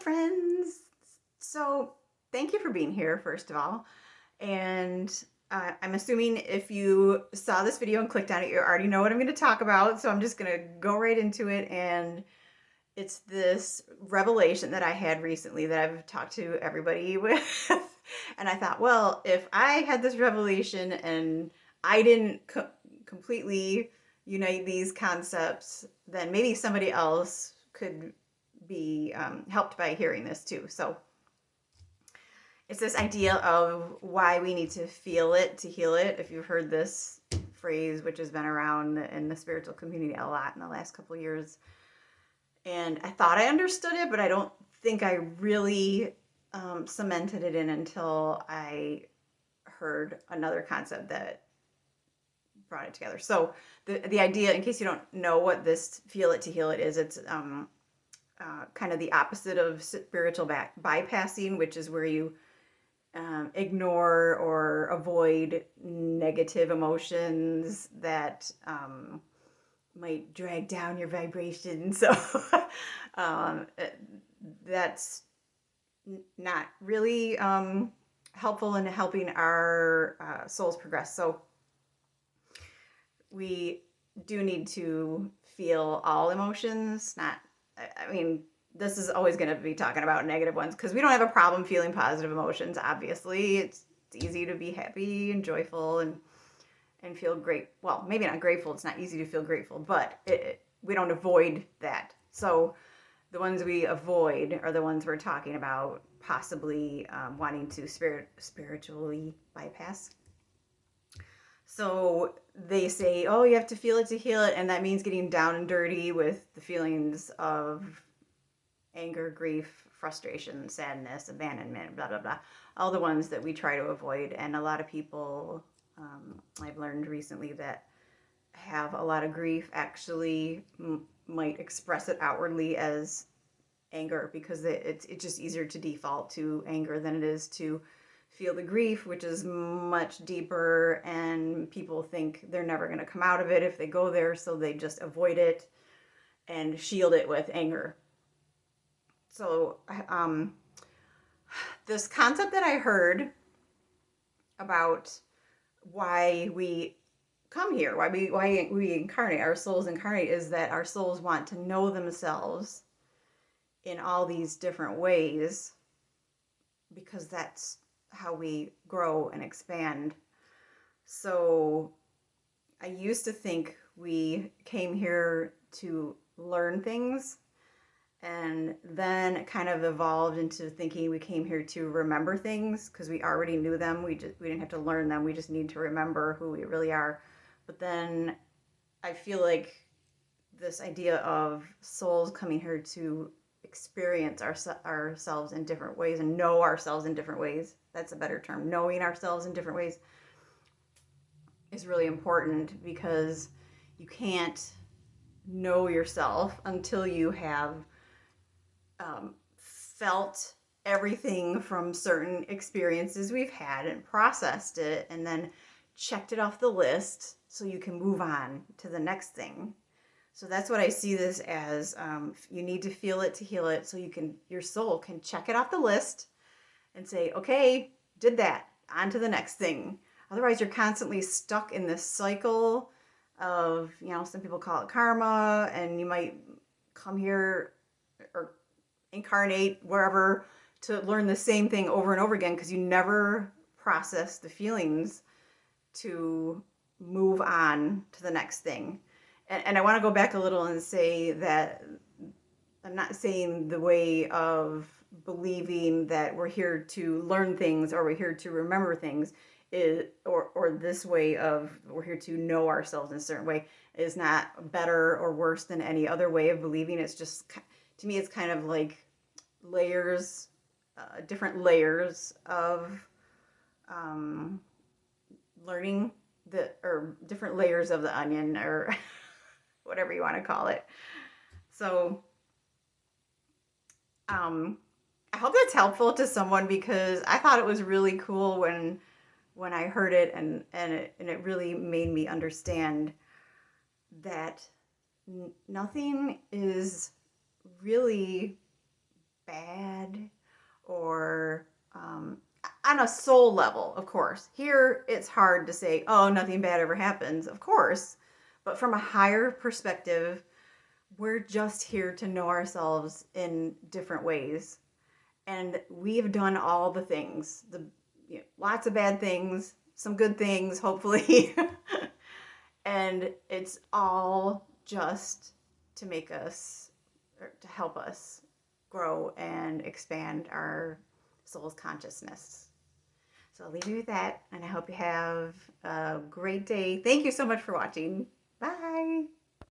friends. So, thank you for being here, first of all. And I'm assuming if you saw this video and clicked on it, you already know what I'm going to talk about. So, I'm just going to go right into it. And it's this revelation that I had recently that I've talked to everybody with. And I thought, well, if I had this revelation and I didn't completely unite these concepts, then maybe somebody else could be helped by hearing this too. So it's this idea of why we need to feel it to heal it. If you've heard this phrase, which has been around in the spiritual community a lot in the last couple of years, and I thought I understood it, but I don't think I really cemented it in until I heard another concept that brought it together. So the idea, in case you don't know what this feel it to heal it is, it's kind of the opposite of spiritual bypassing, which is where you ignore or avoid negative emotions that might drag down your vibration. So um, that's not really helpful in helping our souls progress. So we do need to feel all emotions, not, I mean, this is always going to be talking about negative ones because we don't have a problem feeling positive emotions. Obviously, it's easy to be happy and joyful and feel great. Well, maybe not grateful. It's not easy to feel grateful, but we don't avoid that. So the ones we avoid are the ones we're talking about, possibly wanting to spiritually bypass. So they say, oh, you have to feel it to heal it, and that means getting down and dirty with the feelings of anger, grief, frustration, sadness, abandonment, blah, blah, blah. All the ones that we try to avoid. And a lot of people, I've learned recently, that have a lot of grief actually might express it outwardly as anger because it's just easier to default to anger than it is to feel the grief, which is much deeper, and people think they're never going to come out of it if they go there, so they just avoid it and shield it with anger. So this concept that I heard about why we come here, why we incarnate, our souls incarnate, is that our souls want to know themselves in all these different ways because that's how we grow and expand. So I used to think we came here to learn things, and then it kind of evolved into thinking we came here to remember things because we already knew them. We didn't have to learn them. We just need to remember who we really are. But then I feel like this idea of souls coming here to experience ourselves in different ways and know ourselves in different ways. That's a better term. Knowing ourselves in different ways is really important because you can't know yourself until you have felt everything from certain experiences we've had and processed it and then checked it off the list so you can move on to the next thing. So that's what I see this as. You need to feel it to heal it so your soul can check it off the list and say, okay, did that, on to the next thing. Otherwise, you're constantly stuck in this cycle of, some people call it karma, and you might come here or incarnate wherever to learn the same thing over and over again because you never process the feelings to move on to the next thing. And I want to go back a little and say that I'm not saying the way of believing that we're here to learn things or we're here to remember things is, or this way of we're here to know ourselves in a certain way is not better or worse than any other way of believing. It's just, to me, it's kind of like layers, different layers of learning or different layers of the onion, or whatever you want to call it. So I hope that's helpful to someone because I thought it was really cool when I heard it, and it really made me understand that nothing is really bad or on a soul level, of course. Here, it's hard to say, oh, nothing bad ever happens, of course. But from a higher perspective, we're just here to know ourselves in different ways. And we've done all the things, lots of bad things, some good things, hopefully. And it's all just to make us, or to help us grow and expand our soul's consciousness. So I'll leave you with that, and I hope you have a great day. Thank you so much for watching.